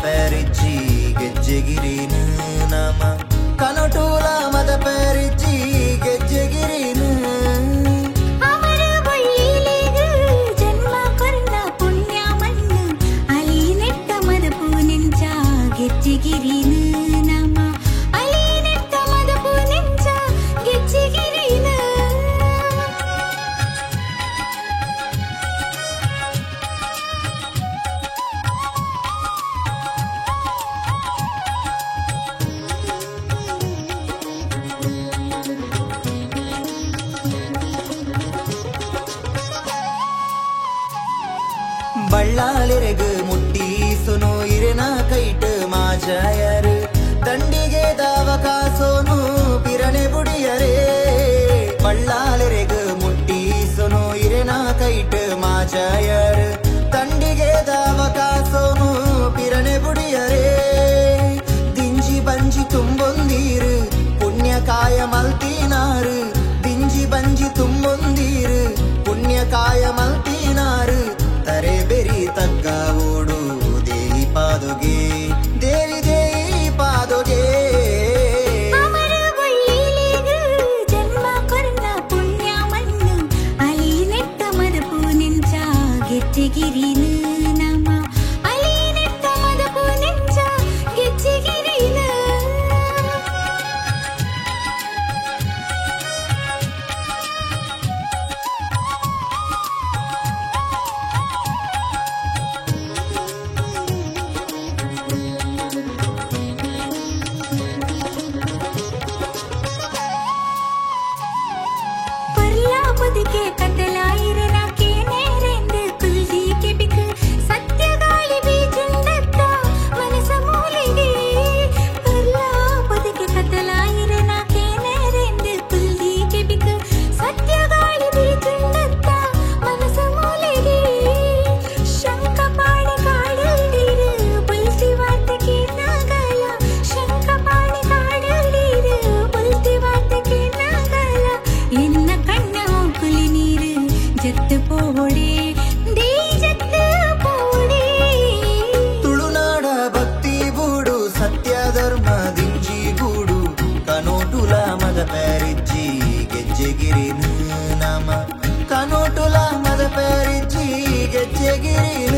पैरिची ಗೆಜ್ಜೆಗಿರಿನ ನಾಮ ಕನಟುಲ ಮದ पैरिची ಗೆಜ್ಜೆಗಿರಿನ ಅವರ ಬಳ್ಳಿಲಿಗೆ ಜನ್ಮ ಕೊರ್ನ ಪುಣ್ಯ ಮಣ್ಣು ಅಲಿ ನೆಟ್ಟ ಮದಪು ನೆಂಚ ಗೆಜ್ಜೆಗಿರಿನ ನಾಮ ಅಲಿ ನೆಟ್ಟ ಮದಪು ನೆಂಚ ಗೆಜ್ಜೆಗಿರಿನ ಬಳ್ಳಾಲೆರೆಗು ಮುಟ್ಟಿ ಸುನು ಇರೆನ ಕೈಟ್ ಮಾಜಾಯರು ದಂಡಿಗೆ ದಾವ ಕಾಸೋನು ಪಿರನೆ ಬುಡಿಯರೇ ಬಳ್ಳಾಲೆರೆಗು ಮುಟ್ಟಿ ಸುನು ಇರೆನ ಕೈಟ್ ಮಾಜಾಯರು ದಂಡಿಗೆ ದಾವ ಕಾಸೋನು ಪಿರನೆ ಬುಡಿಯರೇ ದಿಂಜಿ ಬಂಜಿ ತುಂಬೊಂದೀರು ಪುಣ್ಯಕಾಯ ಮಲ್ತಿನಾರು ದಿಂಜಿ ಬಂಜಿ ತುಂಬೊಂದೀರು ಪುಣ್ಯಕಾಯ ಮಲ್ತಿನಾರು ತರೆ ಬೆರಿ ತಗ್ಗ ಓಡು ದೇವಿ ಪಾದೊಗೆ ದೇವಿ ದೇವಿ ಪಾದೊಗೆ ಅವರ ಬಳ್ಳಿಲಿಗೆ ಜನ್ಮ ಕೊರ್ನ ಪುಣ್ಯ ಮಣ್ಣು ಅಲಿ ನೆಟ್ಟ ಮದಪು ನೆಂಚ ಗೆಜ್ಜೆಗಿರಿನ ನಾಮ ಅಲಿ ನೆಟ್ಟ ಮದಪು ನೆಂಚ ಗೆಜ್ಜೆಗಿರಿನ पर्लापदके कतलायिरना के नेरेंदे कुल्दी के बिक सत्य गाली बीजुंडत्ता मनस मूलिगे पर्लापदके कतलायिरना के नेरेंदे कुल्दी के बिक सत्य गाली बीजुंडत्ता मनस मूलिगे शंखपाणि काडल्दीर बुल्ति वार्तके नागल शंखपाणि काडल्दीर बुल्ति वार्तके नागल ಎನ್ನ ಕಣ್ಣ ಕುಲಿ ನೀರು ಜತ್ತು ಪೋಡೆ ದೇ ಜತ್ತು ಪೋಡೆ ತುಳುನಾಡ ಭಕ್ತಿ ಬೂಡು ಸತ್ಯ ಧರ್ಮ ದಿಂಜಿ ಗೂಡು ಕನೋಟುಲ ಮದ पैरिची ಗೆಜ್ಜೆಗಿರಿನ ನಾಮ ಕನೋಟುಲ ಮದ पैरिची ಗೆಜ್ಜೆಗಿರಿನ